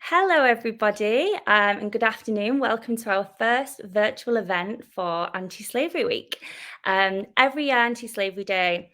Hello, everybody, and good afternoon. Welcome to our first virtual event for Anti-Slavery Week. Every year, Anti-Slavery Day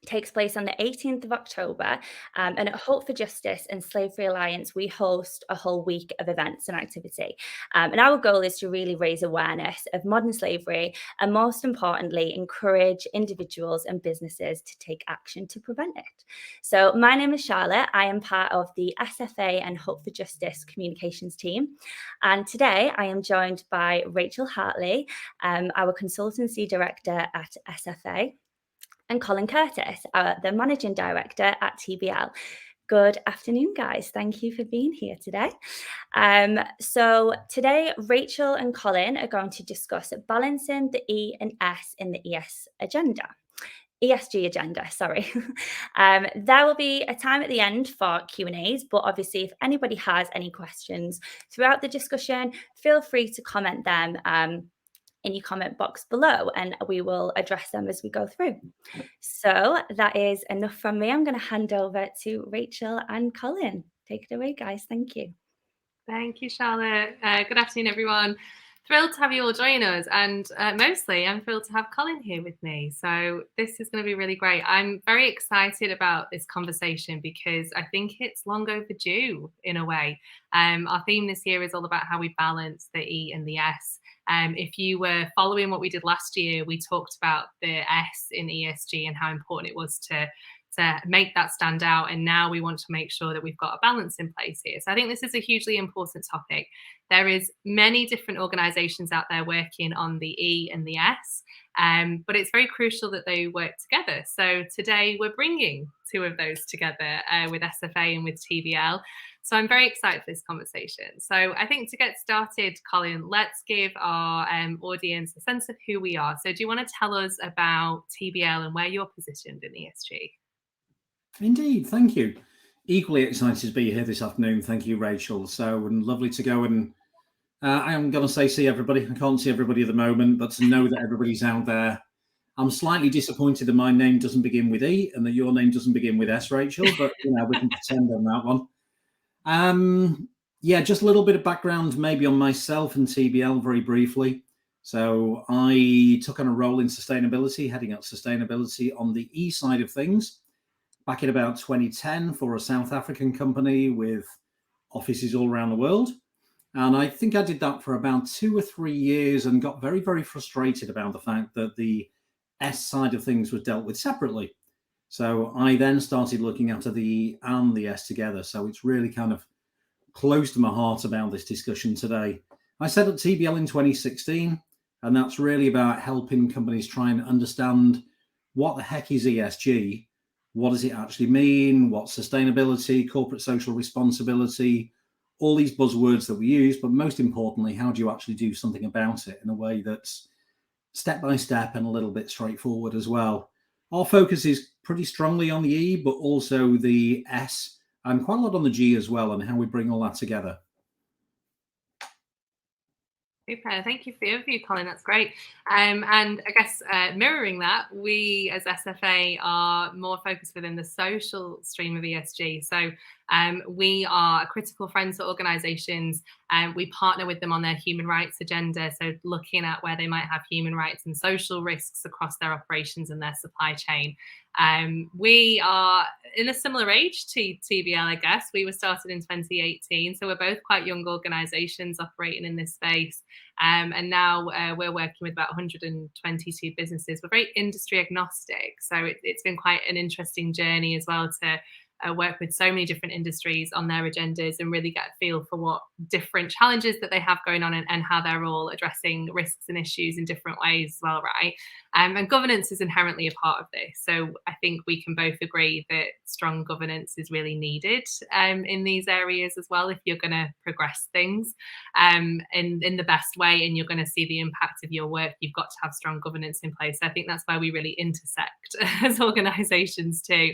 takes place on the 18th of October, and at Hope for Justice and Slavery Alliance, we host a whole week of events and activity. And our goal is to really raise awareness of modern slavery and, most importantly, encourage individuals and businesses to take action to prevent it. So my name is Charlotte. I am part of the SFA and Hope for Justice communications team. And today I am joined by Rachel Hartley, our consultancy director at SFA, and Colin Curtis, the Managing Director at TBL. Good afternoon, guys. Thank you for being here today. So today, Rachel and Colin are going to discuss balancing the E and S in the ESG agenda, sorry. There will be a time at the end for Q&As, but obviously if anybody has any questions throughout the discussion, feel free to comment them in your comment box below, and we will address them as we go through. So that is enough from me. I'm going to hand over to Rachel and Colin. Take it away, guys. Thank you. Thank you, Charlotte. Good afternoon, everyone. Thrilled to have you all join us, and mostly I'm thrilled to have Colin here with me. So this is going to be really great. I'm very excited about this conversation because I think it's long overdue in a way. Our theme this year is all about how we balance the E and the S. If you were following what we did last year, we talked about the S in ESG and how important it was to make that stand out. And now we want to make sure that we've got a balance in place here. So I think this is a hugely important topic. There is many different organizations out there working on the E and the S, but it's very crucial that they work together. So today we're bringing two of those together with SFA and with TBL. So I'm very excited for this conversation. So I think to get started, Colin, let's give our audience a sense of who we are. So do you want to tell us about TBL and where you're positioned in ESG? Indeed, thank you. Equally excited to be here this afternoon. Thank you, Rachel. So lovely to go and I am going to say see everybody. I can't see everybody at the moment, but to know that everybody's out there. I'm slightly disappointed that my name doesn't begin with E and that your name doesn't begin with S, Rachel, but we can pretend on that one. Yeah, just a little bit of background maybe on myself and TBL very briefly. So I took on a role in sustainability, heading up sustainability on the E side of things back in about 2010 for a South African company with offices all around the world. And I think I did that for about 2 or 3 years and got very, very frustrated about the fact that the S side of things was dealt with separately. So I then started looking after the E and the S together. So it's really kind of close to my heart about this discussion today. I set up TBL in 2016, and that's really about helping companies try and understand what the heck is ESG. What does it actually mean? What's sustainability, corporate social responsibility, all these buzzwords that we use, but most importantly, how do you actually do something about it in a way that's step by step and a little bit straightforward as well. Our focus is pretty strongly on the E, but also the S and quite a lot on the G as well, and how we bring all that together. Super. Thank you for your overview, Colin. That's great. And I guess mirroring that, we as SFA are more focused within the social stream of ESG. So we are a critical friend to organizations, and we partner with them on their human rights agenda. So looking at where they might have human rights and social risks across their operations and their supply chain. We are in a similar age to TBL, I guess. We were started in 2018, so we're both quite young organizations operating in this space. And now we're working with about 122 businesses. We're very industry agnostic, so it's been quite an interesting journey as well to work with so many different industries on their agendas and really get a feel for what different challenges that they have going on and how they're all addressing risks and issues in different ways as well, right? And governance is inherently a part of this. So I think we can both agree that strong governance is really needed in these areas as well if you're going to progress things in the best way and you're going to see the impact of your work. You've got to have strong governance in place. I think that's why we really intersect as organizations too.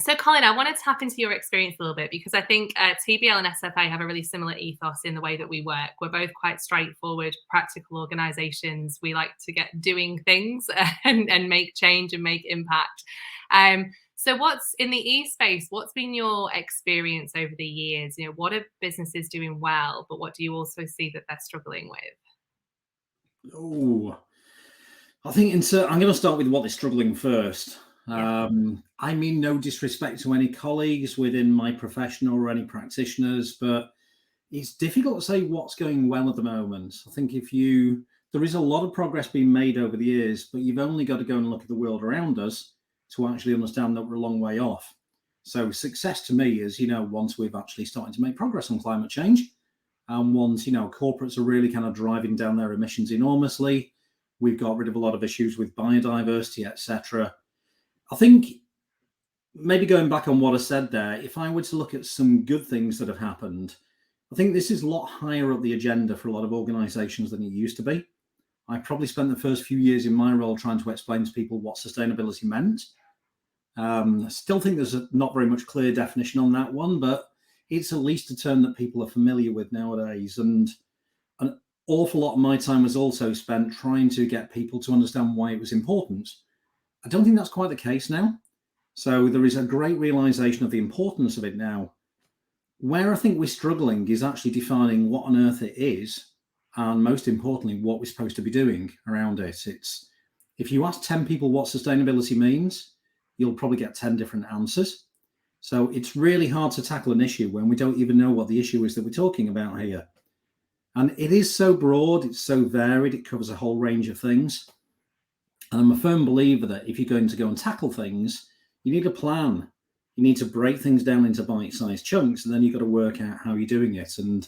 So, Colin, I want to tap into your experience a little bit because I think TBL and SFA have a really similar ethos in the way that we work. We're both quite straightforward, practical organizations. We like to get doing things and make change and make impact. So what's in the e-space, what's been your experience over the years? You know, what are businesses doing well, but what do you also see that they're struggling with? Oh, I think I'm going to start with what they're struggling first. Yeah. I mean, no disrespect to any colleagues within my profession or any practitioners, but it's difficult to say what's going well at the moment. I think there is a lot of progress being made over the years, but you've only got to go and look at the world around us to actually understand that we're a long way off. So success to me is, once we've actually started to make progress on climate change, and once, corporates are really kind of driving down their emissions enormously, we've got rid of a lot of issues with biodiversity, etc. I think maybe going back on what I said there, if I were to look at some good things that have happened, I think this is a lot higher up the agenda for a lot of organizations than it used to be. I probably spent the first few years in my role trying to explain to people what sustainability meant. I still think there's not very much clear definition on that one, but it's at least a term that people are familiar with nowadays. And an awful lot of my time was also spent trying to get people to understand why it was important. I don't think that's quite the case now. So there is a great realization of the importance of it now. Where I think we're struggling is actually defining what on earth it is, and most importantly, what we're supposed to be doing around it. It's if you ask 10 people what sustainability means, you'll probably get 10 different answers. So it's really hard to tackle an issue when we don't even know what the issue is that we're talking about here. And it is so broad, it's so varied, it covers a whole range of things. And I'm a firm believer that if you're going to go and tackle things, you need a plan. You need to break things down into bite-sized chunks, and then you've got to work out how you're doing it. And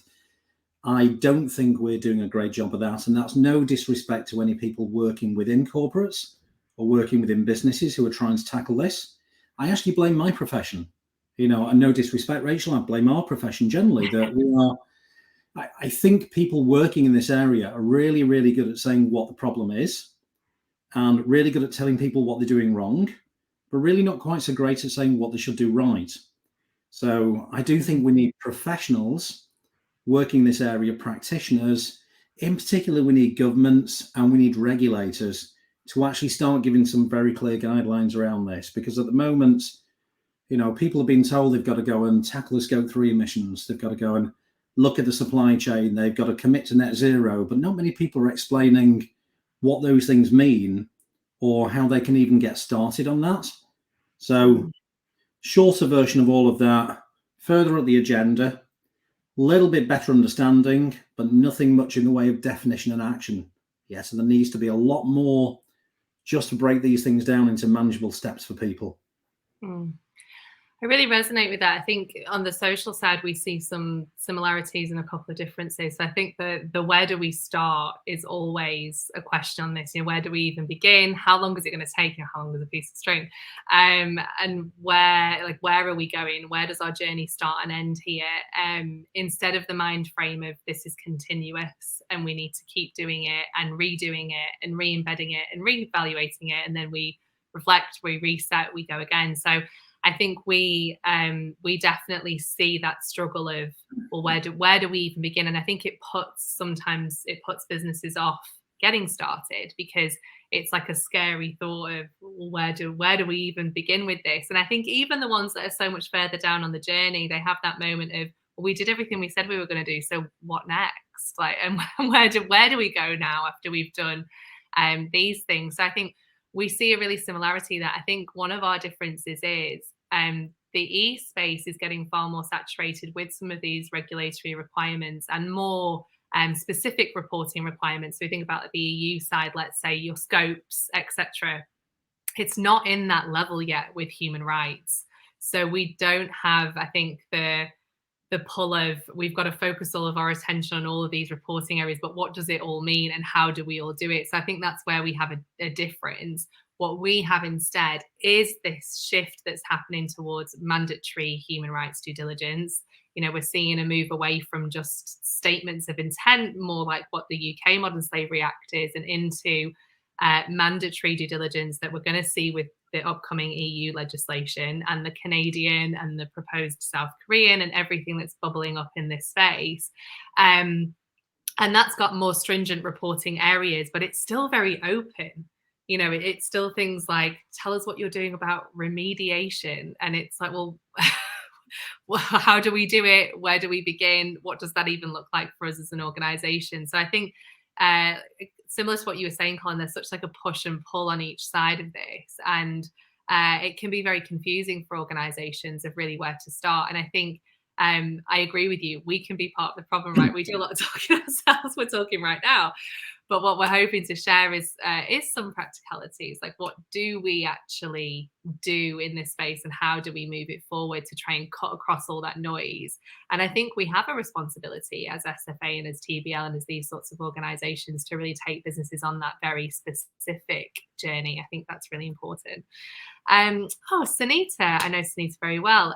I don't think we're doing a great job of that. And that's no disrespect to any people working within corporates or working within businesses who are trying to tackle this. I actually blame my profession, and no disrespect, Rachel, I blame our profession generally that we are. I think people working in this area are really, really good at saying what the problem is and really good at telling people what they're doing wrong, but really not quite so great at saying what they should do right. So I do think we need professionals working in this area, practitioners. In particular, we need governments and we need regulators to actually start giving some very clear guidelines around this. Because at the moment, people have been told they've got to go and tackle the scope 3 emissions. They've got to go and look at the supply chain. They've got to commit to net zero, but not many people are explaining what those things mean or how they can even get started on that. So shorter version of all of that, further up the agenda, a little bit better understanding, but nothing much in the way of definition and action. Yeah, so there needs to be a lot more just to break these things down into manageable steps for people. I really resonate with that. I think on the social side, we see some similarities and a couple of differences. So I think the where do we start is always a question on this. Where do we even begin? How long is it going to take? How long is a piece of string? And where are we going? Where does our journey start and end here? Instead of the mind frame of this is continuous and we need to keep doing it and redoing it and re-embedding it and re-evaluating it, and then we reflect, we reset, we go again. So I think we definitely see that struggle of, well, where do we even begin? And I think it puts businesses off getting started because it's like a scary thought of, well, where do we even begin with this? And I think even the ones that are so much further down on the journey, they have that moment of, well, we did everything we said we were going to do, so what next? And where do we go now after we've done these things? So I think we see a really similarity that I think one of our differences is the e-space is getting far more saturated with some of these regulatory requirements and more specific reporting requirements. So we think about the EU side, let's say your scopes, etc. It's not in that level yet with human rights. So we don't have, I think, the pull of we've got to focus all of our attention on all of these reporting areas, but what does it all mean and how do we all do it? So I think that's where we have a difference. What we have instead is this shift that's happening towards mandatory human rights due diligence. We're seeing a move away from just statements of intent, more like what the UK Modern Slavery Act is, and into mandatory due diligence that we're going to see with the upcoming EU legislation and the Canadian and the proposed South Korean and everything that's bubbling up in this space. And that's got more stringent reporting areas, but it's still very open. you know, it's still things like, tell us what you're doing about remediation. And it's like, well, well, how do we do it? Where do we begin? What does that even look like for us as an organization? So I think uh, similar to what you were saying, Colin, there's such like a push and pull on each side of this. And it can be very confusing for organizations of really where to start. And I think I agree with you. We can be part of the problem, right? We do a lot of talking ourselves. We're talking right now. But what we're hoping to share is some practicalities, like what do we actually do in this space and how do we move it forward to try and cut across all that noise. And I think we have a responsibility as SFA and as TBL and as these sorts of organizations to really take businesses on that very specific journey. I think that's really important. Sunita, I know Sunita very well.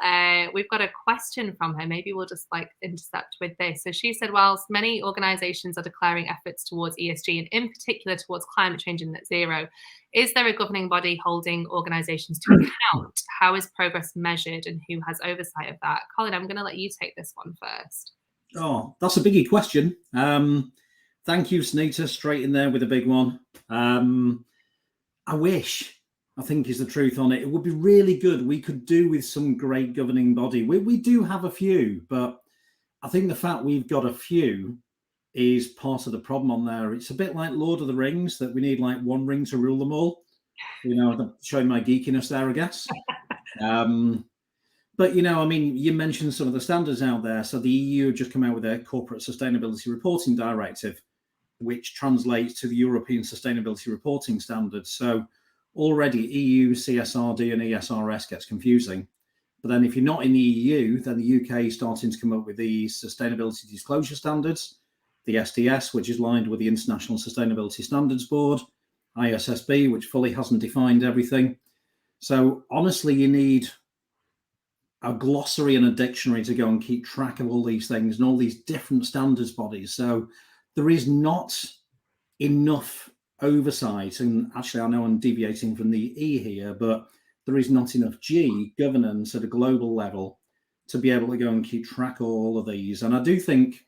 We've got a question from her. Maybe we'll just like intercept with this. So she said, whilst many organizations are declaring efforts towards ESG and in particular towards climate change and net zero, is there a governing body holding organizations to account? How is progress measured and who has oversight of that? Colin, I'm going to let you take this one first. Oh, that's a biggie question. Thank you, Sunita, straight in there with a big one. I wish, I think is the truth on it. It would be really good. We could do with some great governing body. We do have a few, but I think the fact we've got a few is part of the problem on there. It's a bit like Lord of the Rings, that we need like one ring to rule them all. You know, I'm showing my geekiness there, I guess. But, you know, I mean, you mentioned some of the standards out there. So the EU have just come out with their Corporate Sustainability Reporting Directive, which translates to the European Sustainability Reporting Standards. So already EU, CSRD and ESRS gets confusing. But then if you're not in the EU, then the UK is starting to come up with the Sustainability Disclosure Standards, the SDS, which is aligned with the International Sustainability Standards Board, ISSB, which fully hasn't defined everything. So honestly, you need a glossary and a dictionary to go and keep track of all these things and all these different standards bodies. So there is not enough oversight. And actually, I know I'm deviating from the E here, but there is not enough G, governance at a global level, to be able to go and keep track of all of these. And I do think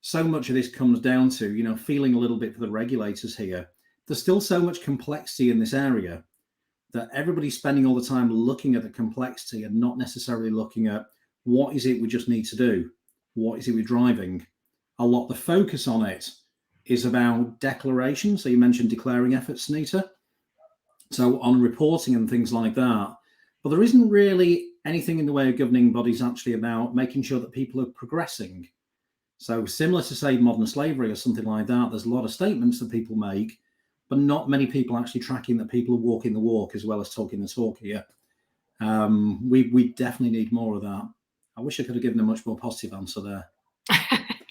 so much of this comes down to, you know, feeling a little bit for the regulators here. There's still so much complexity in this area that everybody's spending all the time looking at the complexity and not necessarily looking at what is it we just need to do? What is it we're driving? A lot of the focus on it is about declaration. So you mentioned declaring efforts, Sunita. So on reporting and things like that. But there isn't really anything in the way of governing bodies actually about making sure that people are progressing. So similar to, say, modern slavery or something like that, there's a lot of statements that people make, but not many people actually tracking that people are walking the walk as well as talking the talk here. We definitely need more of that. I wish I could have given a much more positive answer there.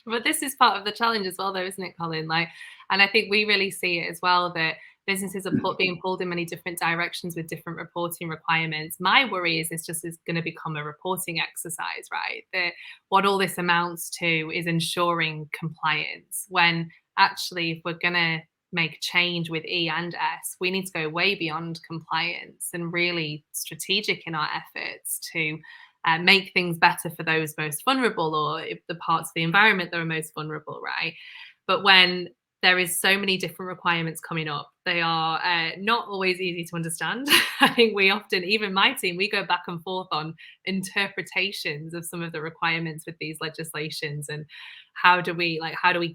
But this is part of the challenge as well, though, isn't it, Colin? Like, and I think we really see it as well, that businesses are being pulled in many different directions with different reporting requirements. My worry is this just is going to become a reporting exercise, right? That what all this amounts to is ensuring compliance, when actually, if we're going to make change with E and S, we need to go way beyond compliance and really strategic in our efforts to make things better for those most vulnerable, or if the parts of the environment that are most vulnerable, right? But when there is so many different requirements coming up, they are not always easy to understand. I think we often, even my team, we go back and forth on interpretations of some of the requirements with these legislations, and how do we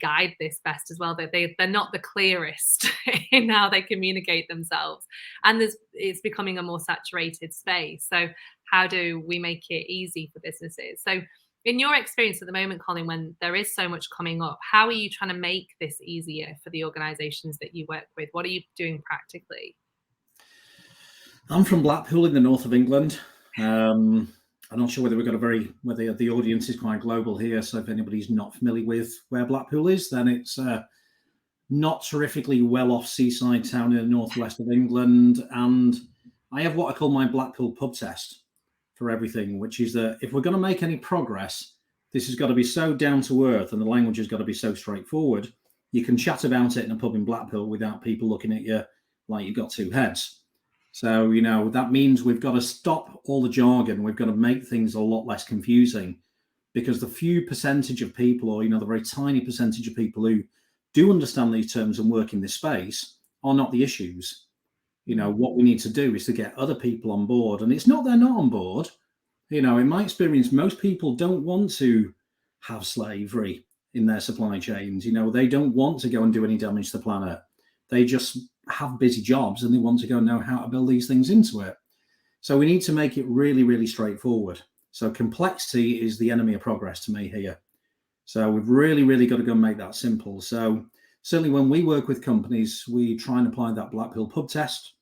guide this best as well, that they're not the clearest in how they communicate themselves, and it's becoming a more saturated space. So how do we make it easy for businesses? So in your experience at the moment, Colin, when there is so much coming up, how are you trying to make this easier for the organizations that you work with? What are you doing practically? I'm from Blackpool in the north of England. I'm not sure whether whether the audience is quite global here. So if anybody's not familiar with where Blackpool is, then it's not terrifically well-off seaside town in the northwest of England. And I have what I call my Blackpool pub test for everything, which is that if we're going to make any progress, this has got to be so down to earth and the language has got to be so straightforward. You can chat about it in a pub in Blackpool without people looking at you like you've got two heads. So, you know, that means we've got to stop all the jargon. We've got to make things a lot less confusing, because the few percentage of people, or, you know, the very tiny percentage of people who do understand these terms and work in this space are not the issues. You know, what we need to do is to get other people on board. And it's not they're not on board. You know, in my experience, most people don't want to have slavery in their supply chains. You know, they don't want to go and do any damage to the planet. They just have busy jobs and they want to go and know how to build these things into it. So we need to make it really, really straightforward. So complexity is the enemy of progress to me here. So we've really, really got to go and make that simple. So certainly when we work with companies, we try and apply that black pill pub test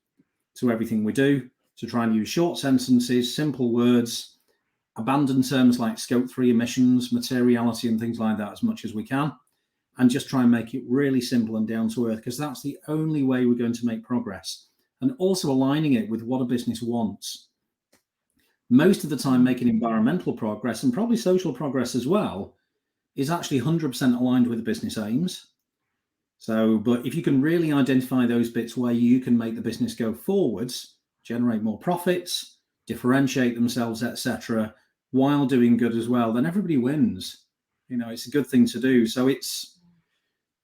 to everything we do, to try and use short sentences, simple words, abandon terms like scope 3 emissions, materiality and things like that as much as we can, and just try and make it really simple and down to earth, because that's the only way we're going to make progress. And also aligning it with what a business wants. Most of the time, making environmental progress and probably social progress as well is actually 100% aligned with the business aims. So, but if you can really identify those bits where you can make the business go forwards, generate more profits, differentiate themselves, etc., while doing good as well, then everybody wins. You know, it's a good thing to do. So it's,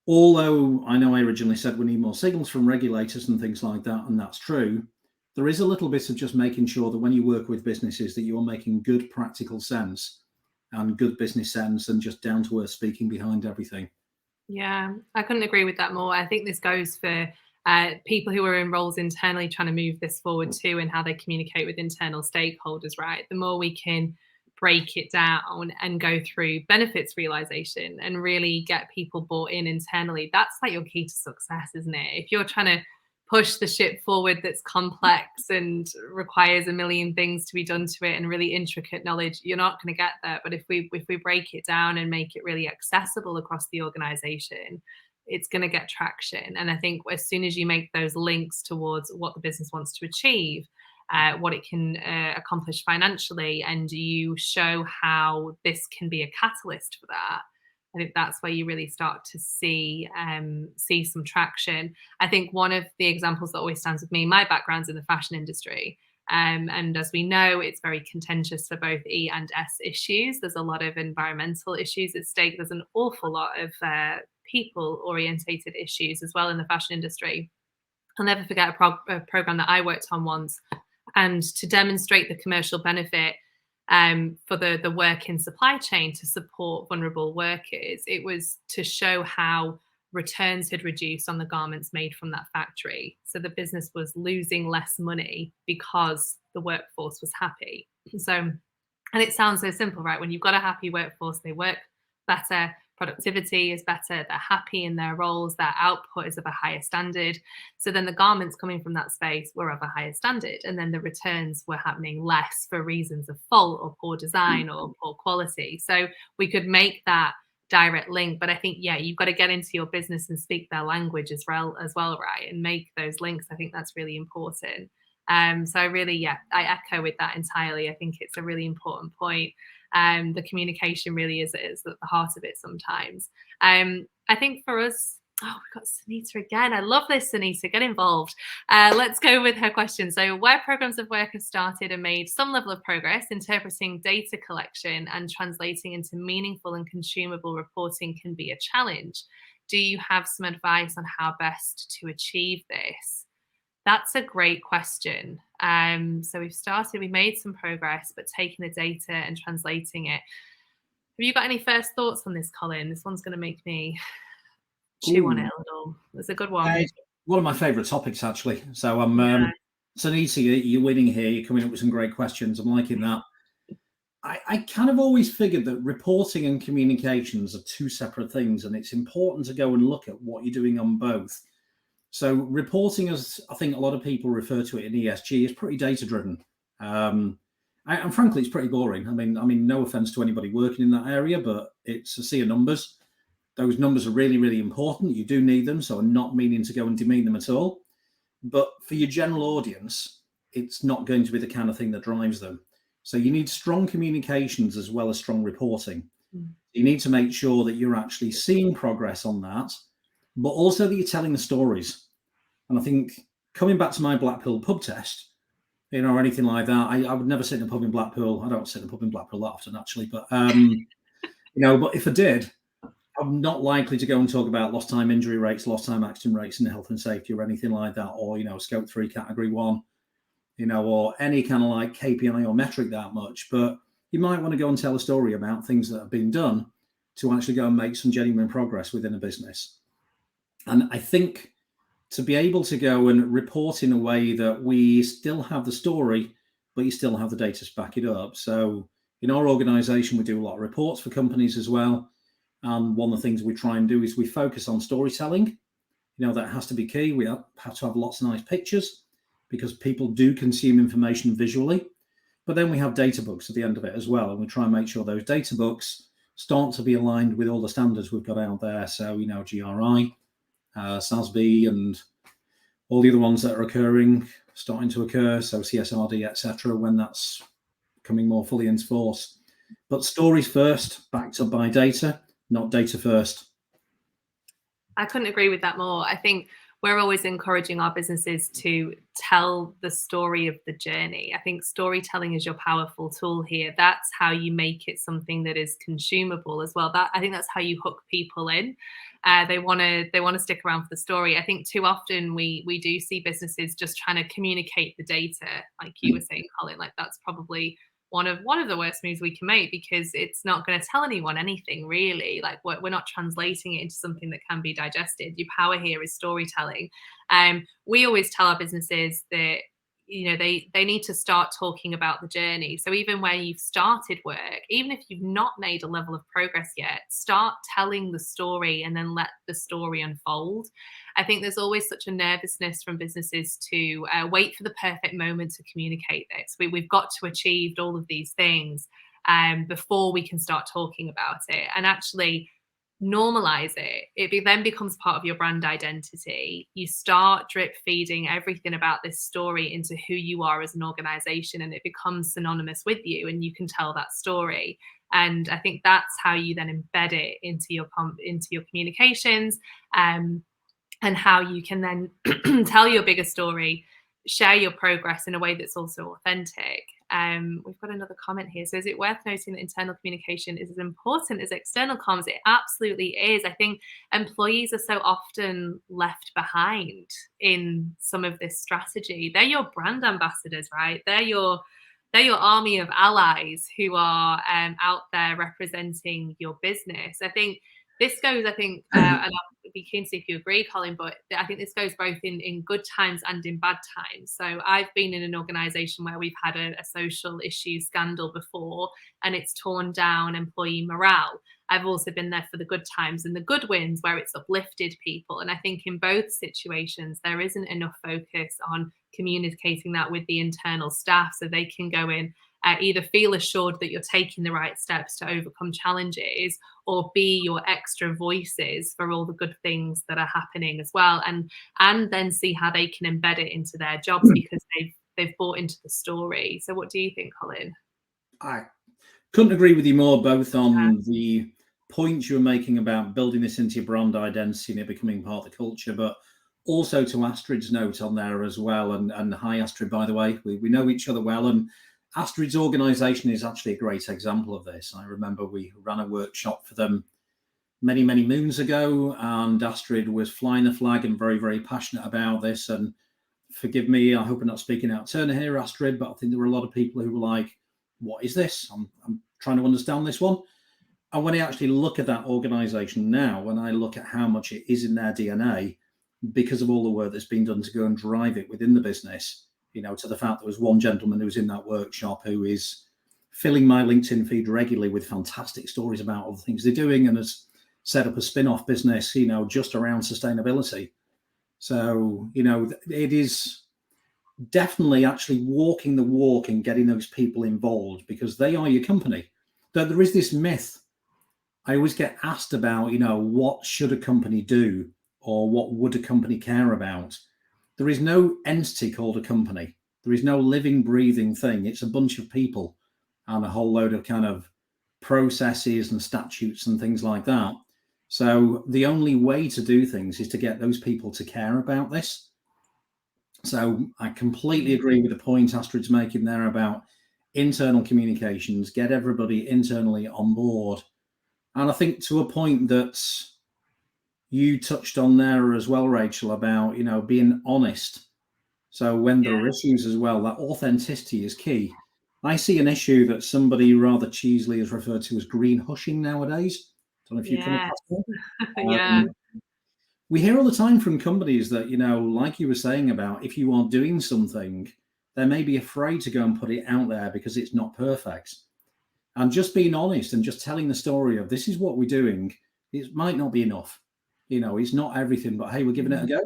although I know I originally said we need more signals from regulators and things like that, and that's true, there is a little bit of just making sure that when you work with businesses that you're making good practical sense and good business sense and just down to earth speaking behind everything. Yeah, I couldn't agree with that more. I think this goes for people who are in roles internally trying to move this forward too, and how they communicate with internal stakeholders, right? The more we can break it down and go through benefits realization and really get people bought in internally, that's like your key to success, isn't it? If you're trying to push the ship forward that's complex and requires a million things to be done to it and really intricate knowledge, you're not going to get there. But if we break it down and make it really accessible across the organization, it's going to get traction. And I think as soon as you make those links towards what the business wants to achieve, what it can accomplish financially, and you show how this can be a catalyst for that, I think that's where you really start to see some traction. I think one of the examples that always stands with me, my background's in the fashion industry. And as we know, it's very contentious for both E and S issues. There's a lot of environmental issues at stake. There's an awful lot of people-orientated issues as well in the fashion industry. I'll never forget a program that I worked on once, and to demonstrate the commercial benefit for the work in supply chain to support vulnerable workers, it was to show how returns had reduced on the garments made from that factory. So the business was losing less money because the workforce was happy. So, and it sounds so simple, right? When you've got a happy workforce, they work better, productivity is better, they're happy in their roles, their output is of a higher standard. So then the garments coming from that space were of a higher standard, and then the returns were happening less for reasons of fault or poor design or poor quality. So we could make that direct link, but I think, yeah, you've got to get into your business and speak their language as well, right, and make those links. I think that's really important. So I really, I echo with that entirely. I think it's a really important point. The communication really is at the heart of it sometimes. I think for us, we've got Sunita again. I love this, Sunita. Get involved. Let's go with her question. So where programs of work have started and made some level of progress, interpreting data collection and translating into meaningful and consumable reporting can be a challenge. Do you have some advice on how best to achieve this? That's a great question. So we made some progress, but taking the data and translating it. Have you got any first thoughts on this, Colin? This one's going to make me chew on it a little. It's a good one. It's one of my favourite topics, actually. So I'm Sunita, you're winning here. You're coming up with some great questions. I'm liking that. I kind of always figured that reporting and communications are two separate things, and it's important to go and look at what you're doing on both. So reporting, as I think a lot of people refer to it in ESG, is pretty data-driven. And frankly, it's pretty boring. I mean, no offense to anybody working in that area, but it's a sea of numbers. Those numbers are really, really important. You do need them, so I'm not meaning to go and demean them at all. But for your general audience, it's not going to be the kind of thing that drives them. So you need strong communications as well as strong reporting. You need to make sure that you're actually seeing progress on that, but also that you're telling the stories. And I think coming back to my Blackpool pub test, or anything like that, I would never sit in a pub in Blackpool. I don't sit in a pub in Blackpool that often, actually, but but if I did, I'm not likely to go and talk about lost time injury rates, lost time accident rates in health and safety or anything like that, or, scope 3 category 1, or any kind of like KPI or metric that much. But you might want to go and tell a story about things that have been done to actually go and make some genuine progress within a business. And I think to be able to go and report in a way that we still have the story, but you still have the data to back it up. So in our organization, we do a lot of reports for companies as well. And one of the things we try and do is we focus on storytelling. That has to be key. We have to have lots of nice pictures because people do consume information visually. But then we have data books at the end of it as well. And we try and make sure those data books start to be aligned with all the standards we've got out there. So, GRI, SASB, and all the other ones that are starting to occur. So CSRD, etc., when that's coming more fully into force. But stories first, backed up by data, not data first. I couldn't agree with that more. I think we're always encouraging our businesses to tell the story of the journey. I think storytelling is your powerful tool here. That's how you make it something that is consumable as well. I think that's how you hook people in. They want to stick around for the story. I think too often we do see businesses just trying to communicate the data, like you were saying, Colin. Like that's probably one of the worst moves we can make, because it's not going to tell anyone anything really. Like we're not translating it into something that can be digested. Your power here is storytelling. We always tell our businesses that they need to start talking about the journey. So even when you've started work, even if you've not made a level of progress yet, start telling the story and then let the story unfold. I think there's always such a nervousness from businesses to wait for the perfect moment to communicate this. We've got to achieve all of these things before we can start talking about it. And actually normalize it. It then becomes part of your brand identity. You start drip feeding everything about this story into who you are as an organization, and it becomes synonymous with you, and you can tell that story. And I think that's how you then embed it into your communications, and how you can then tell your bigger story, share your progress in a way that's also authentic. We've got another comment here. So is it worth noting that internal communication is as important as external comms? It absolutely is. I think employees are so often left behind in some of this strategy. They're your brand ambassadors, right? They're your army of allies who are out there representing your business. I think this goes, and I'll be keen to see if you agree, Colin, but I think this goes both in good times and in bad times. So I've been in an organization where we've had a social issue scandal before, and it's torn down employee morale. I've also been there for the good times and the good wins where it's uplifted people. And I think in both situations, there isn't enough focus on communicating that with the internal staff so they can go in, either feel assured that you're taking the right steps to overcome challenges, or be your extra voices for all the good things that are happening as well, and then see how they can embed it into their jobs because they've bought into the story. So what do you think, Colin? I couldn't agree with you more, both on the point you were making about building this into your brand identity and it becoming part of the culture, but also to Astrid's note on there as well. And hi, Astrid, by the way, we know each other well, and Astrid's organization is actually a great example of this. I remember we ran a workshop for them many, many moons ago, and Astrid was flying the flag and very, very passionate about this. And forgive me, I hope I'm not speaking out of turn here, Astrid, but I think there were a lot of people who were like, what is this? I'm trying to understand this one. And when I actually look at that organization now, when I look at how much it is in their DNA, because of all the work that's been done to go and drive it within the business, to the fact there was one gentleman who was in that workshop who is filling my LinkedIn feed regularly with fantastic stories about all the things they're doing, and has set up a spin-off business, just around sustainability. So, it is definitely actually walking the walk and getting those people involved, because they are your company. Though there is this myth. I always get asked about, what should a company do, or what would a company care about? There is no entity called a company. There is no living, breathing thing. It's a bunch of people and a whole load of kind of processes and statutes and things like that. So the only way to do things is to get those people to care about this. So I completely agree with the point Astrid's making there about internal communications, get everybody internally on board, And I think to a point that you touched on there as well, Rachel, about, being honest. So when there are issues as well, that authenticity is key. I see an issue that somebody rather cheesily is referred to as green hushing nowadays. I don't know if you come across that. We hear all the time from companies that, like you were saying about, if you are doing something, they may be afraid to go and put it out there because it's not perfect. And just being honest and just telling the story of this is what we're doing, it might not be enough. It's not everything, but hey, we're giving it a go.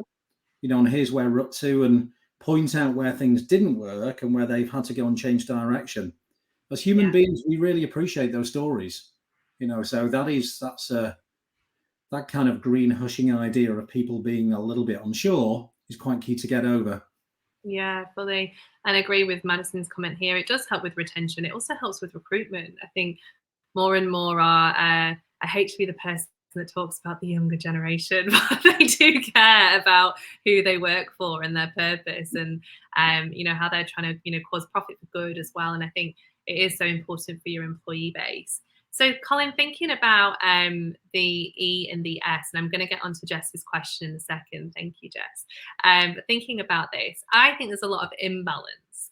And here's where we're up to, and point out where things didn't work and where they've had to go and change direction. As human beings, we really appreciate those stories. So that's that kind of green hushing idea of people being a little bit unsure is quite key to get over. Yeah, fully. And I agree with Madison's comment here. It does help with retention. It also helps with recruitment. I think more and more are, I hate to be the person that talks about the younger generation, but they do care about who they work for and their purpose, and how they're trying to cause profit for good as well. And I think it is so important for your employee base. So, Colin, thinking about the E and the S, and I'm going to get onto Jess's question in a second. Thank you, Jess. But thinking about this, I think there's a lot of imbalance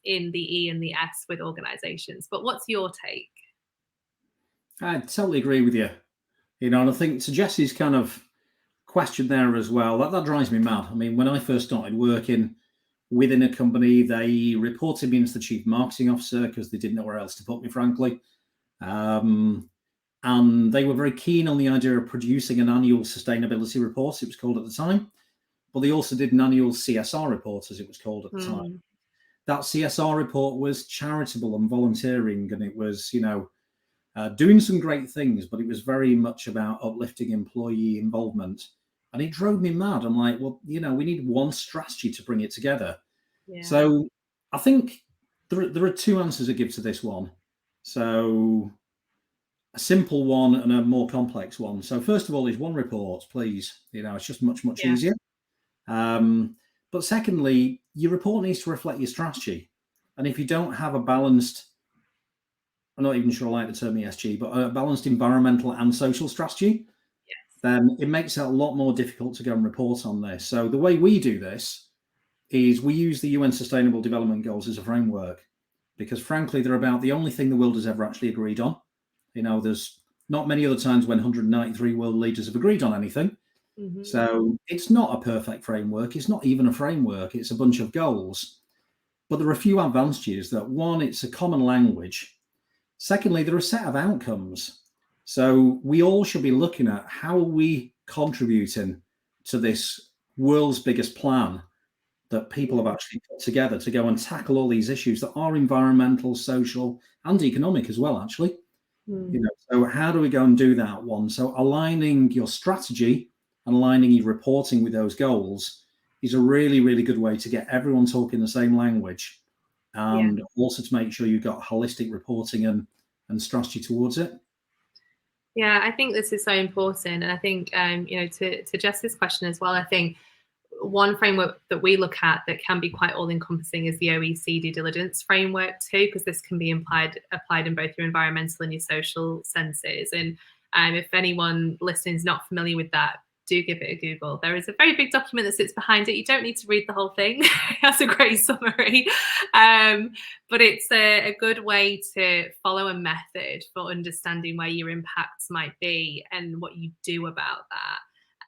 in the E and the S with organisations. But what's your take? I totally agree with you. And I think to Jess's kind of question there as well, that drives me mad. I mean, when I first started working within a company, they reported me into the chief marketing officer because they didn't know where else to put me, frankly. And they were very keen on the idea of producing an annual sustainability report, it was called at the time. But they also did an annual CSR report, as it was called at the time. That CSR report was charitable and volunteering, and it was, doing some great things, but it was very much about uplifting employee involvement. And it drove me mad. I'm like, well, we need one strategy to bring it together. Yeah. So I think there are two answers I give to this one. So a simple one and a more complex one. So first of all is one report, please. It's just much easier. But secondly, your report needs to reflect your strategy. And if you don't have a balanced, I'm not even sure I like the term ESG, but a balanced environmental and social strategy, then it makes it a lot more difficult to go and report on this. So the way we do this is we use the UN Sustainable Development Goals as a framework, because frankly, they're about the only thing the world has ever actually agreed on. There's not many other times when 193 world leaders have agreed on anything. Mm-hmm. So it's not a perfect framework. It's not even a framework. It's a bunch of goals. But there are a few advantages that, one, it's a common language. Secondly, there are a set of outcomes. So we all should be looking at how are we contributing to this world's biggest plan that people have actually put together to go and tackle all these issues that are environmental, social, and economic as well, actually. So how do we go and do that one? So aligning your strategy and aligning your reporting with those goals is a really, really good way to get everyone talking the same language, and also to make sure you've got holistic reporting and strategy towards it. Yeah, I think this is so important. And I think, to Jess's question as well, I think one framework that we look at that can be quite all-encompassing is the OECD due diligence framework too, because this can be applied in both your environmental and your social senses. And if anyone listening is not familiar with that, do give it a Google. There is a very big document that sits behind it. You don't need to read the whole thing. It has a great summary. But it's a good way to follow a method for understanding where your impacts might be and what you do about that.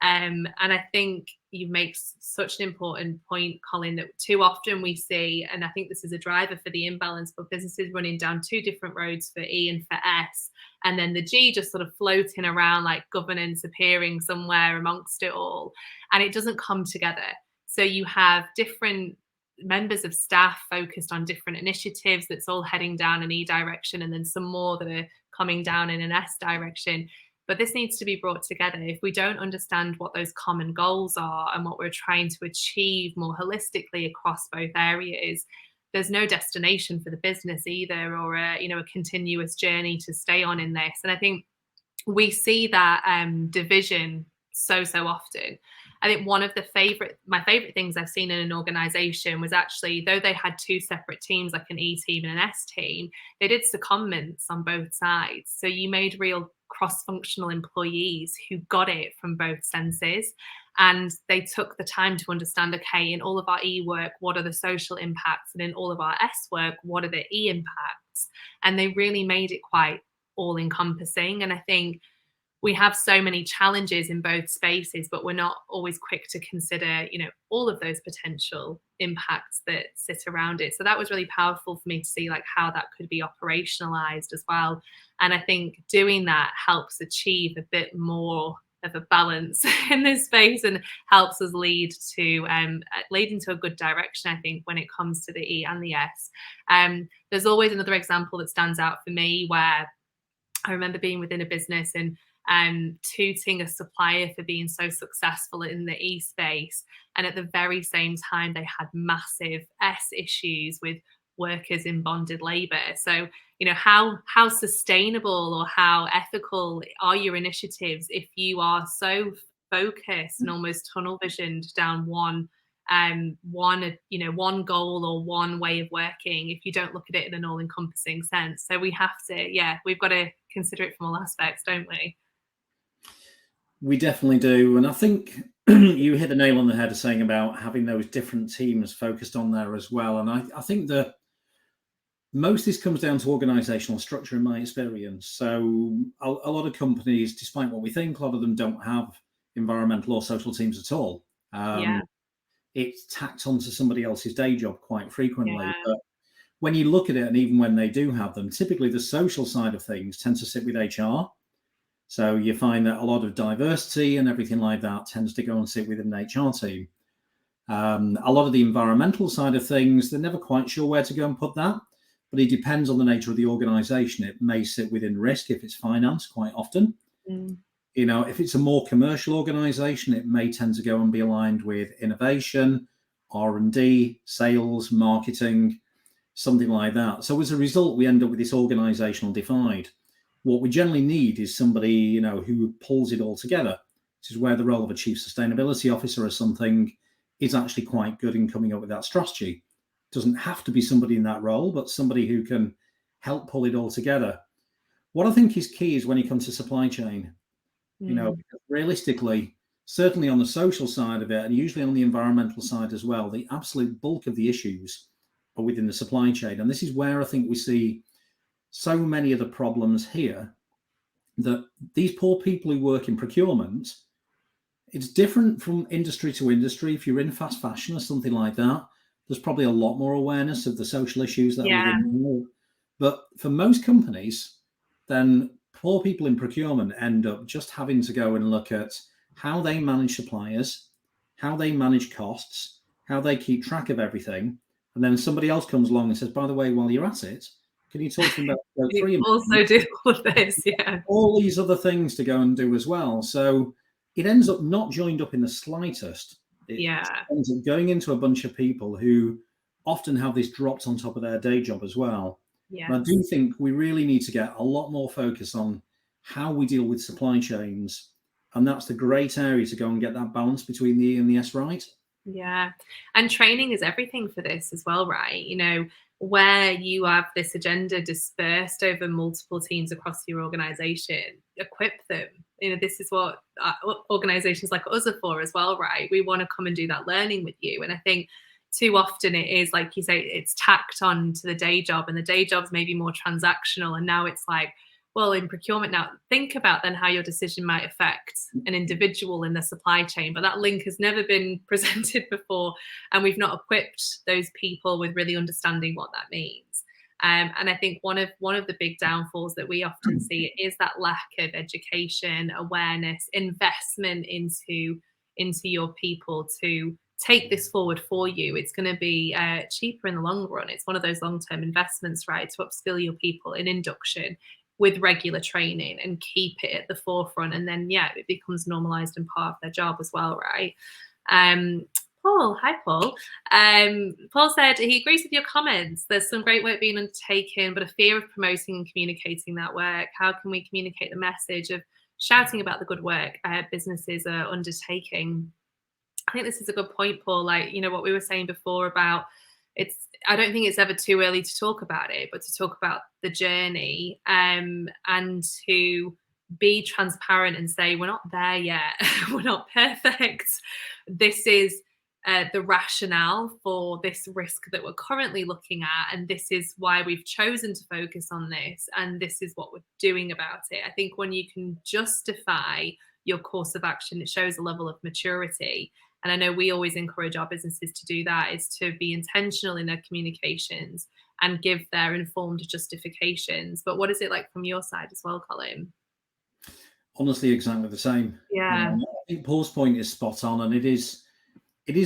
And I think you make such an important point, Colin, that too often we see, and I think this is a driver for the imbalance, but businesses running down two different roads for E and for S, and then the G just sort of floating around like governance appearing somewhere amongst it all, and it doesn't come together. So you have different members of staff focused on different initiatives that's all heading down an E direction, and then some more that are coming down in an S direction. But this needs to be brought together. If we don't understand what those common goals are and what we're trying to achieve more holistically across both areas, there's no destination for the business either, or a continuous journey to stay on in this. And I think we see that division so often. I think one of my favorite things I've seen in an organization was actually, though they had two separate teams, like an E team and an S team, they did secondments on both sides. So you made real cross-functional employees who got it from both senses. And they took the time to understand, okay, in all of our E work, what are the social impacts? And in all of our S work, what are the E impacts? And they really made it quite all encompassing. And I think we have so many challenges in both spaces, but we're not always quick to consider, all of those potential impacts that sit around it. So that was really powerful for me to see like how that could be operationalized as well. And I think doing that helps achieve a bit more of a balance in this space and helps us lead into a good direction, I think, when it comes to the E and the S. There's always another example that stands out for me where I remember being within a business and tooting a supplier for being so successful in the E space, and at the very same time they had massive S issues with workers in bonded labor. So how sustainable or how ethical are your initiatives if you are so focused and almost tunnel visioned down one goal or one way of working, if you don't look at it in an all-encompassing sense? So we've got to consider it from all aspects, don't we? We definitely do. And I think you hit the nail on the head of saying about having those different teams focused on there as well. And I think that most of this comes down to organizational structure in my experience. So a lot of companies, despite what we think, a lot of them don't have environmental or social teams at all. It's tacked onto somebody else's day job quite frequently. Yeah. But when you look at it, and even when they do have them, typically the social side of things tends to sit with HR. So you find that a lot of diversity and everything like that tends to go and sit within an HR team. A lot of the environmental side of things, they're never quite sure where to go and put that, but it depends on the nature of the organization. It may sit within risk if it's finance quite often. If it's a more commercial organization, it may tend to go and be aligned with innovation, R&D, sales, marketing, something like that. So as a result, we end up with this organizational divide. What we generally need is somebody, who pulls it all together, which is where the role of a chief sustainability officer or something is actually quite good in coming up with that strategy. It doesn't have to be somebody in that role, but somebody who can help pull it all together. What I think is key is when it comes to supply chain, because realistically, certainly on the social side of it, and usually on the environmental side as well, the absolute bulk of the issues are within the supply chain. And this is where I think we see so many of the problems here, that these poor people who work in procurement, it's different from industry to industry. If you're in fast fashion or something like that, there's probably a lot more awareness of the social issues that are within the world. But for most companies, then poor people in procurement end up just having to go and look at how they manage suppliers, how they manage costs, how they keep track of everything. And then somebody else comes along and says, by the way, while you're at it, can you talk to them about three? Also do all of this, all these other things to go and do as well. So it ends up not joined up in the slightest. It ends up going into a bunch of people who often have this dropped on top of their day job as well. And I do think we really need to get a lot more focus on how we deal with supply chains. And that's the great area to go and get that balance between the E and the S right. Yeah. And training is everything for this as well, right? Where you have this agenda dispersed over multiple teams across your organization, equip them. This is what organizations like us are for as well, right? We want to come and do that learning with you. And I think too often it is, like you say, it's tacked on to the day job, and the day job's maybe more transactional. And now it's like, well, in procurement now, think about then how your decision might affect an individual in the supply chain. But that link has never been presented before, and we've not equipped those people with really understanding what that means. And I think one of the big downfalls that we often see is that lack of education, awareness, investment into your people to take this forward for you. It's going to be cheaper in the long run. It's one of those long-term investments, right? To upskill your people in induction with regular training and keep it at the forefront. And then, it becomes normalized and part of their job as well, right? Paul, hi, Paul. Paul said he agrees with your comments. There's some great work being undertaken, but a fear of promoting and communicating that work. How can we communicate the message of shouting about the good work businesses are undertaking? I think this is a good point, Paul. Like, what we were saying before about I don't think it's ever too early to talk about it, but to talk about the journey and to be transparent and say, we're not there yet, we're not perfect. This is the rationale for this risk that we're currently looking at, and this is why we've chosen to focus on this, and this is what we're doing about it. I think when you can justify your course of action, it shows a level of maturity. And I know we always encourage our businesses to do that, is to be intentional in their communications and give their informed justifications. But what is it like from your side as well, Colin? Honestly, exactly the same. Yeah. I think Paul's point is spot on, and it is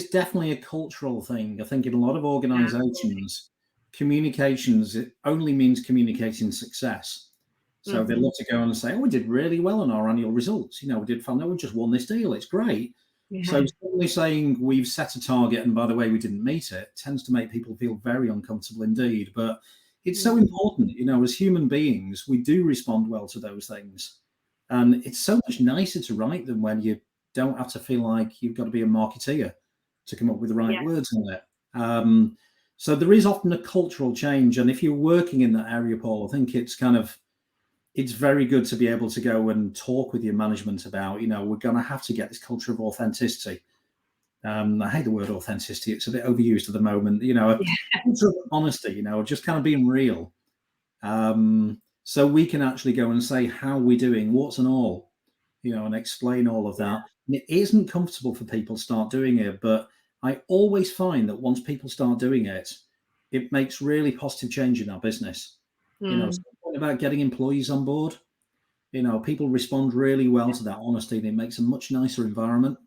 definitely a cultural thing. I think in a lot of organizations, communications, it only means communicating success. So they love to go and say, oh, we did really well on our annual results. We did fun. No, we just won this deal. It's great. Yeah. So certainly saying we've set a target and by the way, we didn't meet it tends to make people feel very uncomfortable indeed. But it's so important, as human beings, we do respond well to those things. And it's so much nicer to write them when you don't have to feel like you've got to be a marketeer to come up with the right words on it. So there is often a cultural change. And if you're working in that area, Paul, I think it's very good to be able to go and talk with your management about, we're going to have to get this culture of authenticity. I hate the word authenticity. It's a bit overused at the moment. A culture of honesty, just kind of being real. So we can actually go and say how we're doing, what's and all, and explain all of that. And it isn't comfortable for people to start doing it, but I always find that once people start doing it, it makes really positive change in our business. Something about getting employees on board. People respond really well to that honesty, and it makes a much nicer environment.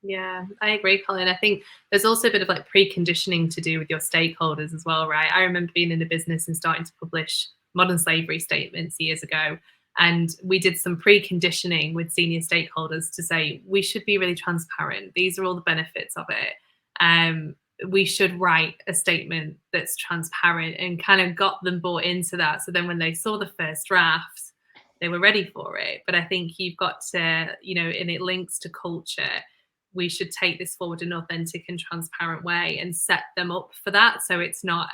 Yeah, I agree, Colin. I think there's also a bit of like preconditioning to do with your stakeholders as well, right? I remember being in a business and starting to publish modern slavery statements years ago. And we did some preconditioning with senior stakeholders to say, we should be really transparent. These are all the benefits of it. We should write a statement that's transparent, and kind of got them bought into that. So then when they saw the first draft, they were ready for it. But I think you've got to, and it links to culture. We should take this forward in an authentic and transparent way and set them up for that. So it's not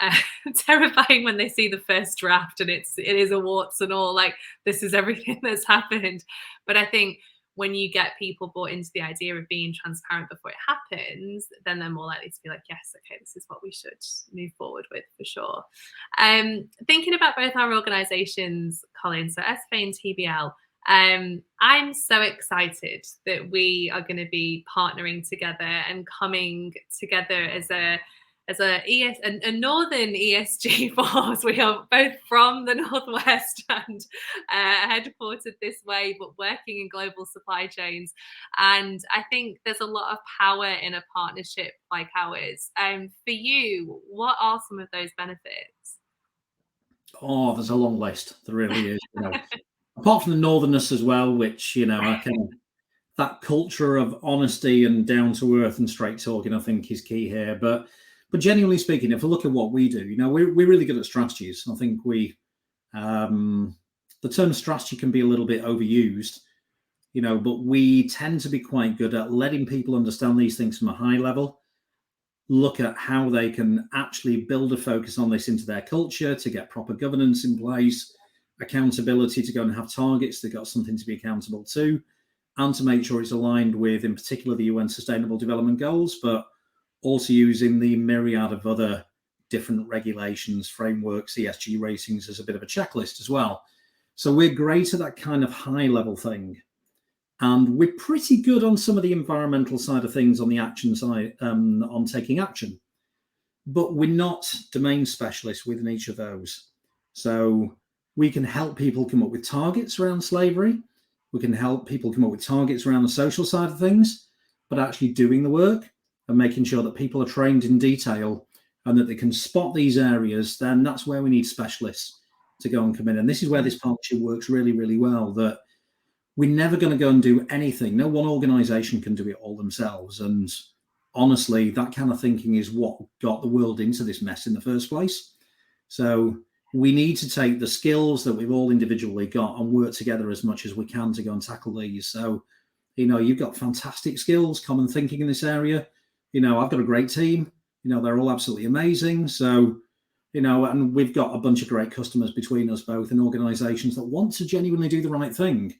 terrifying when they see the first draft and it is a warts and all, like this is everything that's happened. But I think when you get people bought into the idea of being transparent before it happens, then they're more likely to be like, yes, okay, this is what we should move forward with for sure. Thinking about both our organizations, Colin, so SFA and TBL, I'm so excited that we are going to be partnering together and coming together as a northern ESG force. We are both from the Northwest and headquartered this way, but working in global supply chains. And I think there's a lot of power in a partnership like ours. For you, what are some of those benefits? Oh, there's a long list. There really is. Apart from the northernness as well, which, that culture of honesty and down to earth and straight talking, I think is key here. But genuinely speaking, if we look at what we do, we're really good at strategies. I think the term strategy can be a little bit overused, but we tend to be quite good at letting people understand these things from a high level, look at how they can actually build a focus on this into their culture to get proper governance in place, accountability to go and have targets, they've got something to be accountable to, and to make sure it's aligned with, in particular, the UN Sustainable Development Goals, but also using the myriad of other different regulations, frameworks, ESG ratings as a bit of a checklist as well. So we're great at that kind of high level thing. And we're pretty good on some of the environmental side of things, on the action side, on taking action. But we're not domain specialists within each of those. So we can help people come up with targets around slavery. We can help people come up with targets around the social side of things, but actually doing the work and making sure that people are trained in detail and that they can spot these areas, then that's where we need specialists to go and come in. And this is where this partnership works really, really well, that we're never going to go and do anything. No one organization can do it all themselves. And honestly, that kind of thinking is what got the world into this mess in the first place. So we need to take the skills that we've all individually got and work together as much as we can to go and tackle these. So, you've got fantastic skills, common thinking in this area. I've got a great team. They're all absolutely amazing. So and we've got a bunch of great customers between us both and organizations that want to genuinely do the right thing.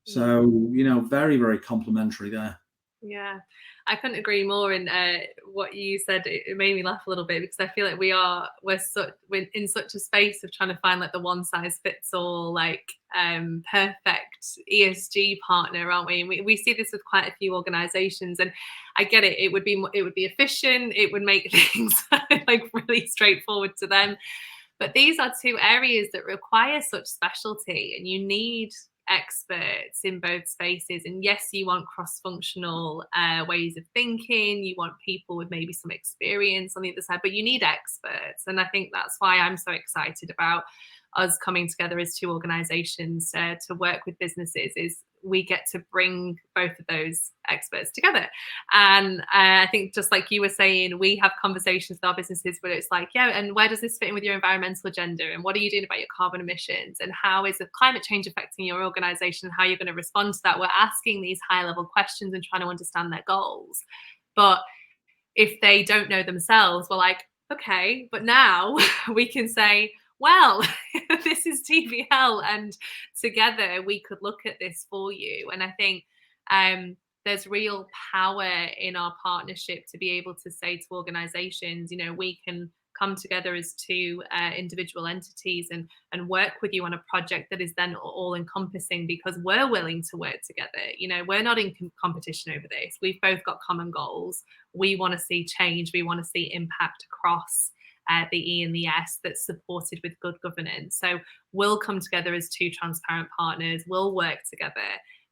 So, very, very complimentary there. Yeah, I couldn't agree more in what you said. It made me laugh a little bit because I feel like we're in such a space of trying to find like the one size fits all, like perfect ESG partner, aren't we? And we see this with quite a few organizations, and I get it. It would be efficient. It would make things like really straightforward to them. But these are two areas that require such specialty, and you need experts in both spaces. And yes, you want cross-functional ways of thinking. You want people with maybe some experience on the other side, but you need experts. And I think that's why I'm so excited about us coming together as two organizations to work with businesses, is we get to bring both of those experts together. And I think, just like you were saying, we have conversations with our businesses where it's like, yeah, and where does this fit in with your environmental agenda? And what are you doing about your carbon emissions? And how is the climate change affecting your organization? And how you're going to respond to that? We're asking these high level questions and trying to understand their goals. But if they don't know themselves, we're like, okay, but now we can say, well, this is TBL, and together we could look at this for you. And I think there's real power in our partnership to be able to say to organizations, we can come together as two individual entities and work with you on a project that is then all encompassing, because we're willing to work together. We're not in competition over this. We've both got common goals. We want to see change. We want to see impact across the E and the S that's supported with good governance. So we'll come together as two transparent partners. We'll work together,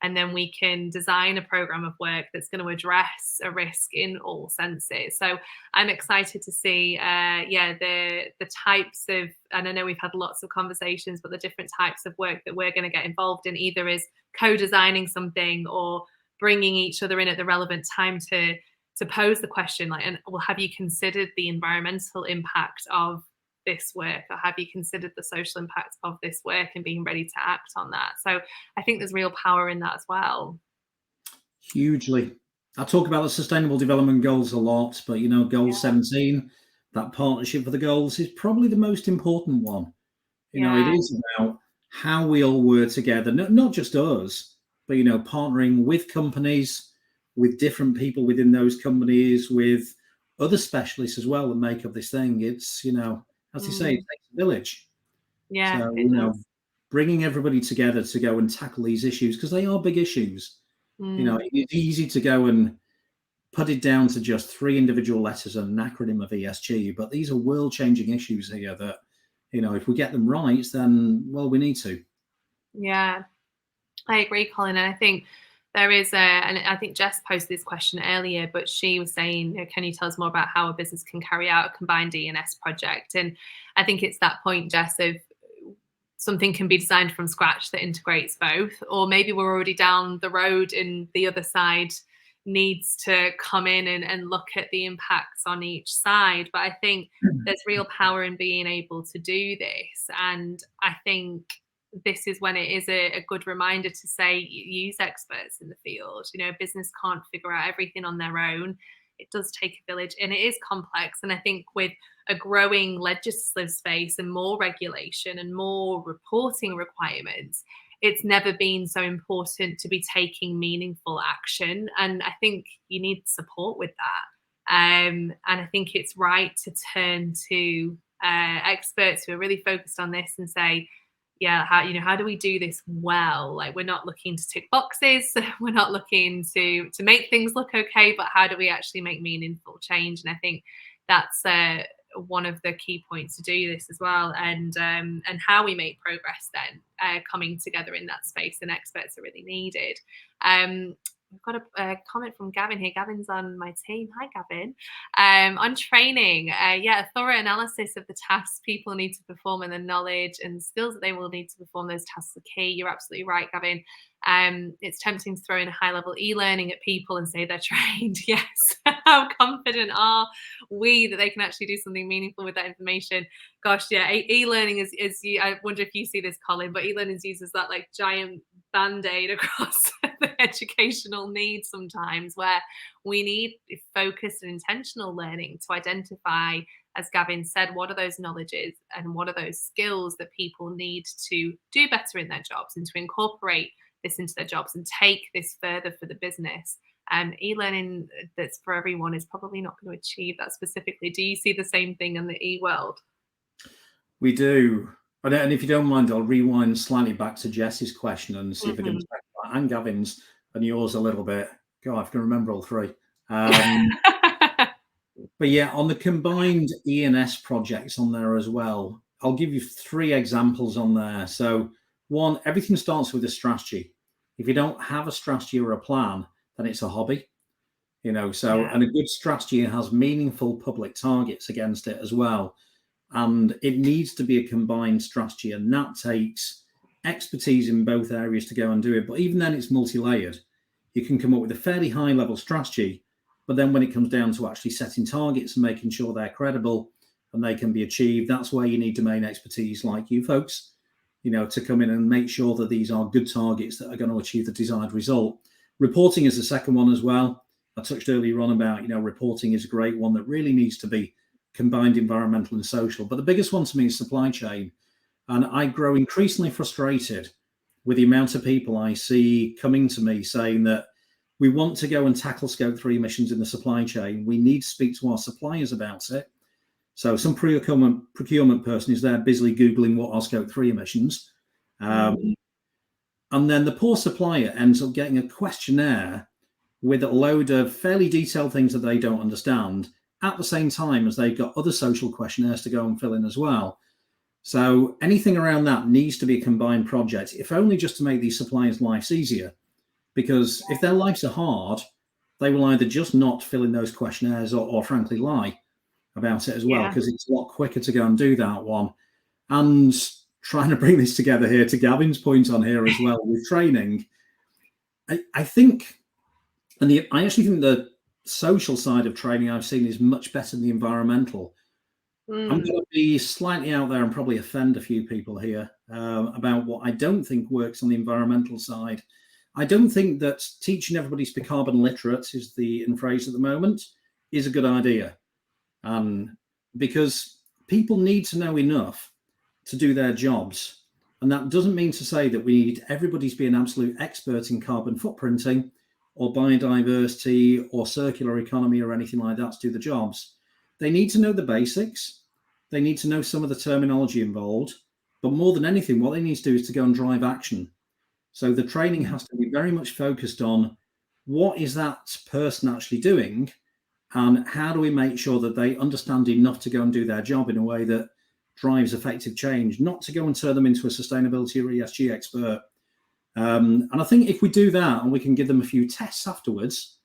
and then we can design a program of work that's going to address a risk in all senses. So I'm excited to see, the types of, and I know we've had lots of conversations, but the different types of work that we're going to get involved in, either as co-designing something or bringing each other in at the relevant time to pose the question, like, and well, have you considered the environmental impact of this work, or have you considered the social impact of this work, and being ready to act on that? So I think there's real power in that as well. Hugely. I talk about the Sustainable Development Goals a lot, but Goal 17, that partnership for the goals, is probably the most important one. It is about how we all work together, not just us, but partnering with companies, with different people within those companies, with other specialists as well that make up this thing. It's, as you say, it takes a village. Yeah. So, bringing everybody together to go and tackle these issues, because they are big issues. It's easy to go and put it down to just 3 individual letters and an acronym of ESG, but these are world-changing issues here that, if we get them right, then, well, we need to. Yeah, I agree, Colin. And I think there is and I think Jess posted this question earlier, but she was saying, can you tell us more about how a business can carry out a combined E&S project? And I think it's that point, Jess, of something can be designed from scratch that integrates both, or maybe we're already down the road and the other side needs to come in and look at the impacts on each side. But I think there's real power in being able to do this. And I think this is when it is a good reminder to say, use experts in the field. Business can't figure out everything on their own. It does take a village, and it is complex. And I think with a growing legislative space and more regulation and more reporting requirements, it's never been so important to be taking meaningful action. And I think you need support with that. And I think it's right to turn to experts who are really focused on this and say, how do we do this well? Like, we're not looking to tick boxes. We're not looking to make things look okay, but how do we actually make meaningful change? And I think that's one of the key points to do this as well. And how we make progress then coming together in that space, and experts are really needed. We've got a comment from Gavin here. Gavin's on my team. Hi, Gavin. On training, a thorough analysis of the tasks people need to perform and the knowledge and skills that they will need to perform those tasks are key. You're absolutely right, Gavin. It's tempting to throw in a high-level e-learning at people and say they're trained. Yes. How confident are we that they can actually do something meaningful with that information? Gosh, yeah. E-learning is I wonder if you see this, Colin, but e-learning is used as that like giant band-aid across the educational needs sometimes, where we need focused and intentional learning to identify as Gavin said, what are those knowledges and what are those skills that people need to do better in their jobs and to incorporate this into their jobs and take this further for the business. E-learning that's for everyone is probably not going to achieve that specifically. Do you see the same thing in the e-world? We do. And if you don't mind, I'll rewind slightly back to Jess's question and see if I can take that and Gavin's and yours a little bit. God, I can remember all three. But yeah, on the combined E&S projects on there as well, I'll give you 3 examples on there. So one, everything starts with a strategy. If you don't have a strategy or a plan, then it's a hobby, and a good strategy has meaningful public targets against it as well. And it needs to be a combined strategy, and that takes expertise in both areas to go and do it. But even then, it's multi-layered. You can come up with a fairly high-level strategy, but then when it comes down to actually setting targets and making sure they're credible and they can be achieved, that's where you need domain expertise like you folks, to come in and make sure that these are good targets that are going to achieve the desired result. Reporting is the second one as well. I touched earlier on about, reporting is a great one that really needs to be combined environmental and social. But the biggest one to me is supply chain. And I grow increasingly frustrated with the amount of people I see coming to me saying that we want to go and tackle scope 3 emissions in the supply chain. We need to speak to our suppliers about it. So some procurement person is there busily Googling what are scope 3 emissions. And then the poor supplier ends up getting a questionnaire with a load of fairly detailed things that they don't understand at the same time as they've got other social questionnaires to go and fill in as well. So anything around that needs to be a combined project, if only just to make these suppliers' lives easier. Because if their lives are hard, they will either just not fill in those questionnaires or frankly lie about it as well, because it's a lot quicker to go and do that one. And trying to bring this together here to Gavin's point on here as well with training, I think, I actually think the social side of training I've seen is much better than the environmental. I'm going to be slightly out there and probably offend a few people here about what I don't think works on the environmental side. I don't think that teaching everybody to be carbon literate is the in phrase at the moment is a good idea. Because people need to know enough to do their jobs. And that doesn't mean to say that we need everybody to be an absolute expert in carbon footprinting or biodiversity or circular economy or anything like that to do the jobs. They need to know the basics. They need to know some of the terminology involved. But more than anything, what they need to do is to go and drive action. So the training has to be very much focused on what is that person actually doing and how do we make sure that they understand enough to go and do their job in a way that drives effective change, not to go and turn them into a sustainability or ESG expert. And I think if we do that and we can give them a few tests afterwards,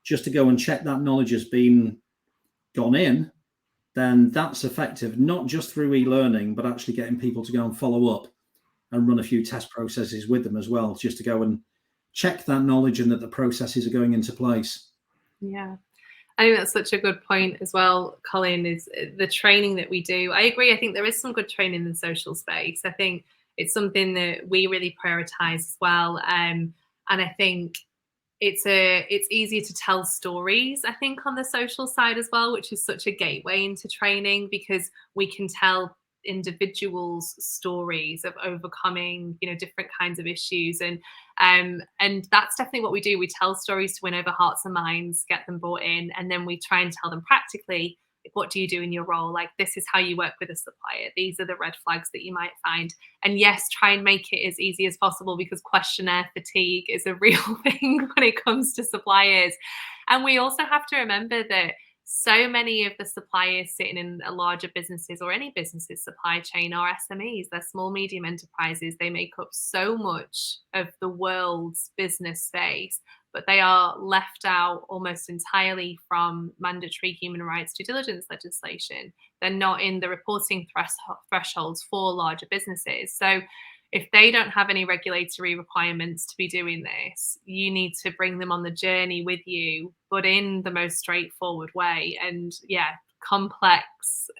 just to go and check that knowledge has been gone in, then that's effective, not just through e-learning, but actually getting people to go and follow up and run a few test processes with them as well, just to go and check that knowledge and that the processes are going into place. Yeah. I think that's such a good point as well, Colin, is the training that we do. I agree. I think there is some good training in the social space. I think it's something that we really prioritize as well. And I think it's easier to tell stories, I think, on the social side as well, which is such a gateway into training because we can tell individuals' stories of overcoming, different kinds of issues. And that's definitely what we do. We tell stories to win over hearts and minds, get them bought in, and then we try and tell them practically, what do you do in your role? Like, this is how you work with a supplier. These are the red flags that you might find. And yes, try and make it as easy as possible because questionnaire fatigue is a real thing when it comes to suppliers. And we also have to remember that so many of the suppliers sitting in a larger businesses or any business's supply chain are SMEs. They're small, medium enterprises. They make up so much of the world's business space, but they are left out almost entirely from mandatory human rights due diligence legislation. They're not in the reporting thresholds for larger businesses. So if they don't have any regulatory requirements to be doing this, you need to bring them on the journey with you, but in the most straightforward way. And complex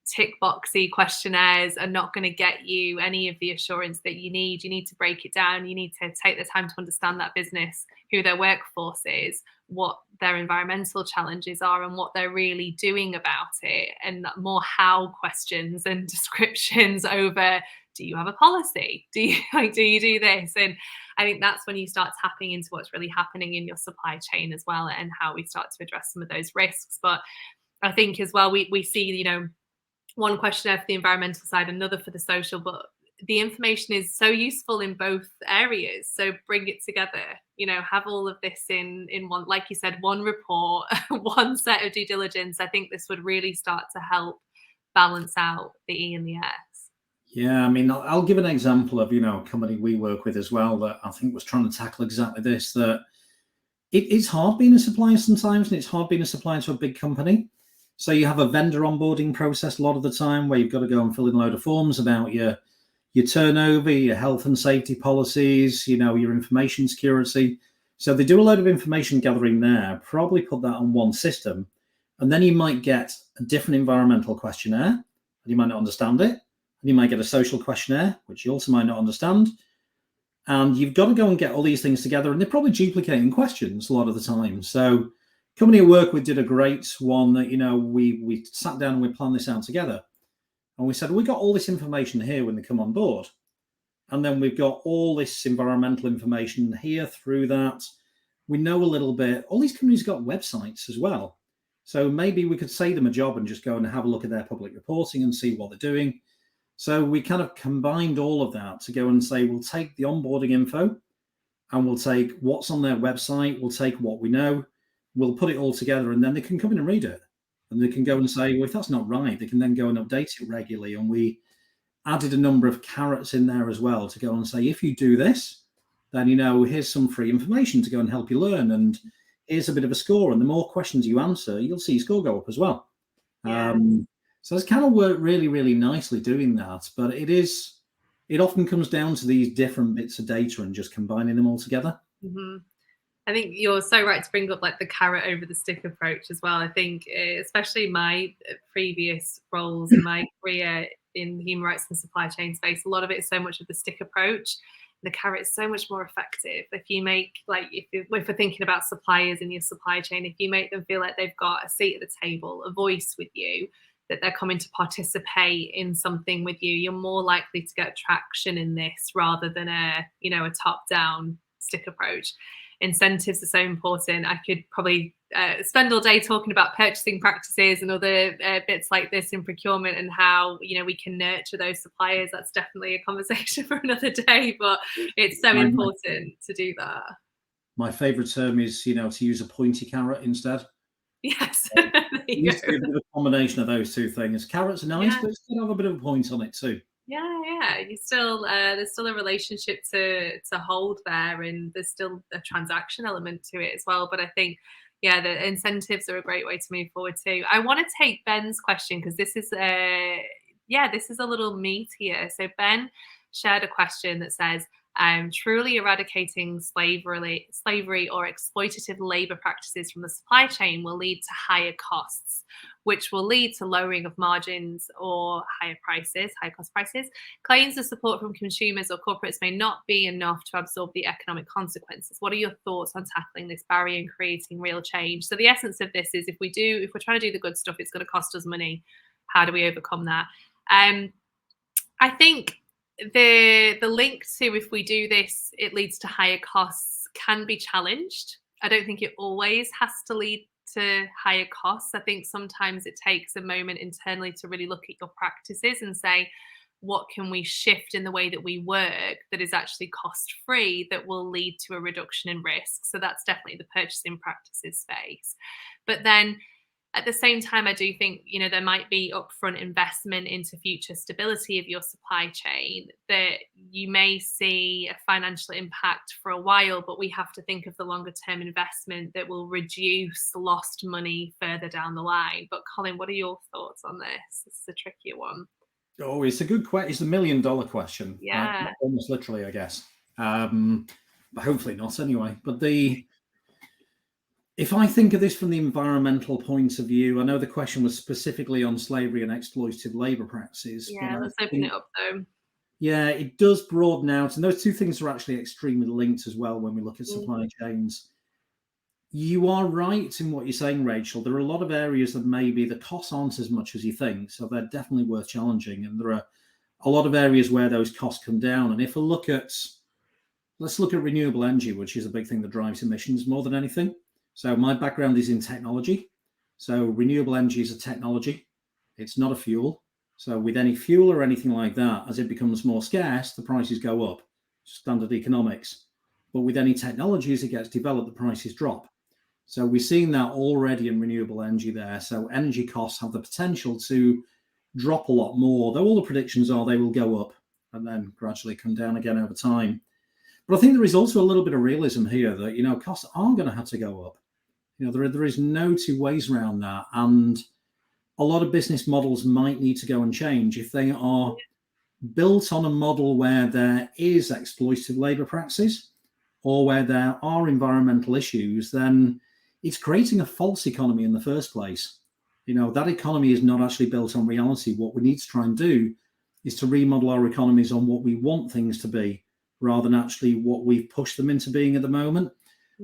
tick boxy questionnaires are not going to get you any of the assurance that you need. You need to break it down. You need to take the time to understand that business, who their workforce is, what their environmental challenges are and what they're really doing about it, and more how questions and descriptions over, do you have a policy? Do you do this? And I think that's when you start tapping into what's really happening in your supply chain as well, and how we start to address some of those risks. But I think as well, we see, one questionnaire for the environmental side, another for the social, but the information is so useful in both areas. So bring it together, have all of this in one, like you said, one report, one set of due diligence. I think this would really start to help balance out the E and the S. Yeah, I mean, I'll give an example of, a company we work with as well that I think was trying to tackle exactly this, that it's hard being a supplier sometimes, and it's hard being a supplier to a big company. So you have a vendor onboarding process a lot of the time where you've got to go and fill in a load of forms about your turnover, your health and safety policies, your information security. So they do a load of information gathering there, probably put that on one system. And then you might get a different environmental questionnaire, and you might not understand it. And you might get a social questionnaire, which you also might not understand. And you've got to go and get all these things together, and they're probably duplicating questions a lot of the time. So company I work with did a great one that, we sat down and we planned this out together. And we said, we got all this information here when they come on board. And then we've got all this environmental information here through that. We know a little bit. All these companies got websites as well. So maybe we could save them a job and just go and have a look at their public reporting and see what they're doing. So we kind of combined all of that to go and say, we'll take the onboarding info and we'll take what's on their website. We'll take what we know. We'll put it all together, and then they can come in and read it. And they can go and say, well, if that's not right, they can then go and update it regularly. And we added a number of carrots in there as well to go and say, if you do this, then, here's some free information to go and help you learn. And here's a bit of a score. And the more questions you answer, you'll see your score go up as well. Yeah. So it's kind of worked really, really nicely doing that. But it often comes down to these different bits of data and just combining them all together. Mm-hmm. I think you're so right to bring up like the carrot over the stick approach as well. I think especially my previous roles in my career in the human rights and supply chain space, a lot of it is so much of the stick approach. The carrot is so much more effective. If you make, if we're thinking about suppliers in your supply chain, if you make them feel like they've got a seat at the table, a voice with you, that they're coming to participate in something with you, you're more likely to get traction in this rather than a top-down stick approach. Incentives are so important. I could probably spend all day talking about purchasing practices and other bits like this in procurement and how we can nurture those suppliers. That's definitely a conversation for another day, but it's so important to do that. My favorite term is to use a pointy carrot instead. Yes. It used to be a bit of a combination of those two things. Carrots are nice, but it's got to have a bit of a point on it too. Yeah. You still there's still a relationship to hold there, and there's still a transaction element to it as well. But I think, the incentives are a great way to move forward too. I want to take Ben's question because this is a little meatier. So Ben shared a question that says, truly eradicating slavery or exploitative labor practices from the supply chain will lead to higher costs, which will lead to lowering of margins or higher cost prices. Claims of support from consumers or corporates may not be enough to absorb the economic consequences. What are your thoughts on tackling this barrier and creating real change? So the essence of this is if we're trying to do the good stuff, it's going to cost us money. How do we overcome that? I think the link to if we do this, it leads to higher costs can be challenged. I don't think it always has to lead to higher costs. I think sometimes it takes a moment internally to really look at your practices and say, what can we shift in the way that we work that is actually cost free that will lead to a reduction in risk? So that's definitely the purchasing practices space. But then at the same time, I do think, there might be upfront investment into future stability of your supply chain that you may see a financial impact for a while, but we have to think of the longer term investment that will reduce lost money further down the line. But Colin, what are your thoughts on this? This is a trickier one. Oh, it's a good question. It's a $1 million question. Yeah. Almost literally, I guess. But hopefully not anyway. But if I think of this from the environmental point of view, I know the question was specifically on slavery and exploitative labor practices. Yeah, let's open it up though. Yeah, it does broaden out. And those two things are actually extremely linked as well when we look at supply chains. You are right in what you're saying, Rachel. There are a lot of areas that maybe the costs aren't as much as you think, so they're definitely worth challenging. And there are a lot of areas where those costs come down. And if we look at, let's look at renewable energy, which is a big thing that drives emissions more than anything. So my background is in technology. So renewable energy is a technology. It's not a fuel. So with any fuel or anything like that, as it becomes more scarce, the prices go up. Standard economics. But with any technology, as it gets developed, the prices drop. So we're seeing that already in renewable energy there. So energy costs have the potential to drop a lot more, though all the predictions are they will go up and then gradually come down again over time. But I think there is also a little bit of realism here that, costs are going to have to go up. There is no two ways around that. And a lot of business models might need to go and change if they are built on a model where there is exploitative labor practices or where there are environmental issues. Then it's creating a false economy in the first place. That economy is not actually built on reality. What we need to try and do is to remodel our economies on what we want things to be rather than actually what we've pushed them into being at the moment.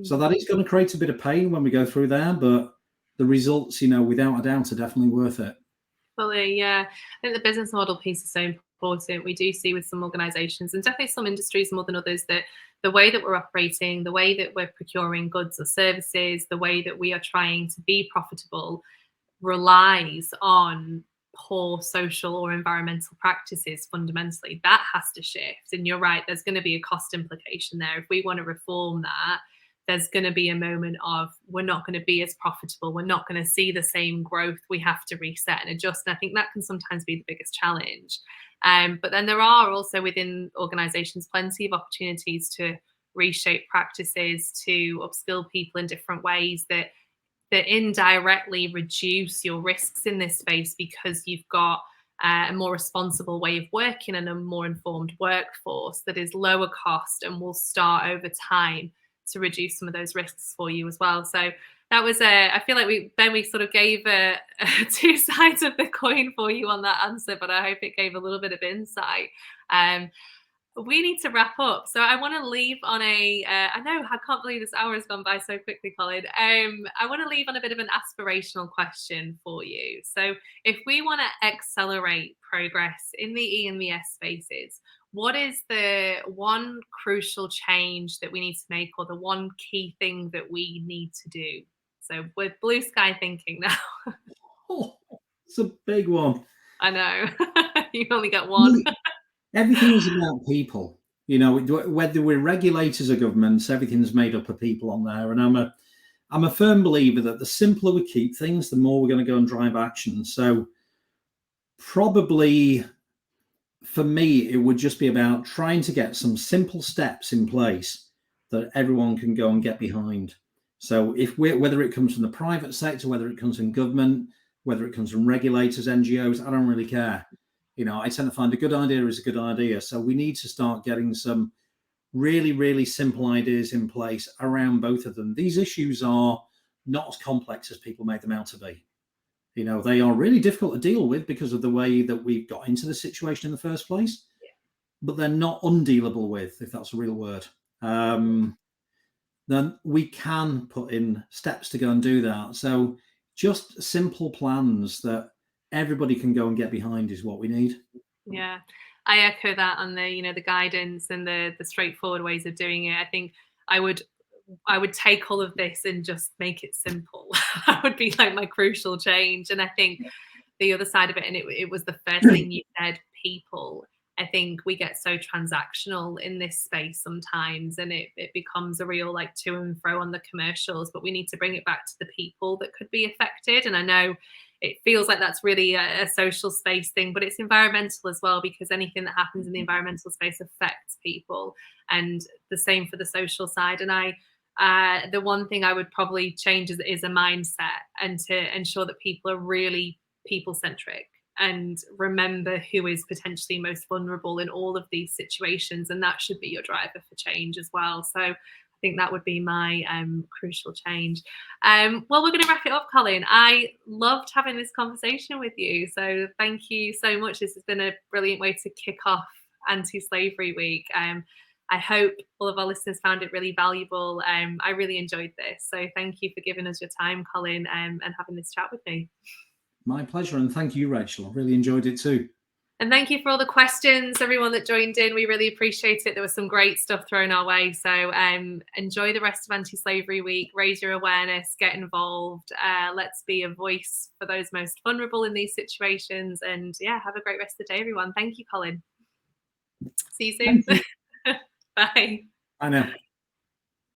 So that is going to create a bit of pain when we go through there, but the results, without a doubt, are definitely worth it. Well, yeah, I think the business model piece is so important. We do see with some organizations and definitely some industries more than others that the way that we're operating, the way that we're procuring goods or services, the way that we are trying to be profitable relies on poor social or environmental practices fundamentally. That has to shift. And you're right, there's going to be a cost implication there. If we want to reform that, there's going to be a moment of we're not going to be as profitable. We're not going to see the same growth. We have to reset and adjust. And I think that can sometimes be the biggest challenge. But then there are also within organizations plenty of opportunities to reshape practices, to upskill people in different ways that indirectly reduce your risks in this space because you've got a more responsible way of working and a more informed workforce that is lower cost and will start over time to reduce some of those risks for you as well. So that was I feel like we sort of gave two sides of the coin for you on that answer, but I hope it gave a little bit of insight. We need to wrap up. So I want to leave on I know, I can't believe this hour has gone by so quickly, Colin. I want to leave on a bit of an aspirational question for you. So if we want to accelerate progress in the E and the S spaces, what is the one crucial change that we need to make or the one key thing that we need to do? So with blue sky thinking now. Oh, it's a big one. I know. You only get one. Everything is about people. Whether we're regulators or governments, everything's made up of people on there. And I'm a firm believer that the simpler we keep things, the more we're going to go and drive action. So probably for me, it would just be about trying to get some simple steps in place that everyone can go and get behind. So whether it comes from the private sector, whether it comes from government, whether it comes from regulators, NGOs, I don't really care. I tend to find a good idea is a good idea. So we need to start getting some really, really simple ideas in place around both of them. These issues are not as complex as people make them out to be. They are really difficult to deal with because of the way that we've got into the situation in the first place, but they're not undealable with, if that's a real word. Then we can put in steps to go and do that. So just simple plans that everybody can go and get behind is what we need. Yeah, I echo that on the guidance and the straightforward ways of doing it. I think I would take all of this and just make it simple. That would be like my crucial change. And I think the other side of it, and it was the first thing you said, people. I think we get so transactional in this space sometimes, and it becomes a real like to and fro on the commercials, but we need to bring it back to the people that could be affected. And I know it feels like that's really a social space thing, but it's environmental as well, because anything that happens in the environmental space affects people, and the same for the social side. And the one thing I would probably change is a mindset, and to ensure that people are really people centric and remember who is potentially most vulnerable in all of these situations. And that should be your driver for change as well. So I think that would be my crucial change. Well, we're going to wrap it up, Colin. I loved having this conversation with you. So thank you so much. This has been a brilliant way to kick off Anti-Slavery Week. I hope all of our listeners found it really valuable. I really enjoyed this. So thank you for giving us your time, Colin, and having this chat with me. My pleasure. And thank you, Rachel. I really enjoyed it too. And thank you for all the questions, everyone that joined in. We really appreciate it. There was some great stuff thrown our way. So enjoy the rest of Anti-Slavery Week, raise your awareness, get involved. Let's be a voice for those most vulnerable in these situations. And yeah, have a great rest of the day, everyone. Thank you, Colin. See you soon. You. Bye. Bye now.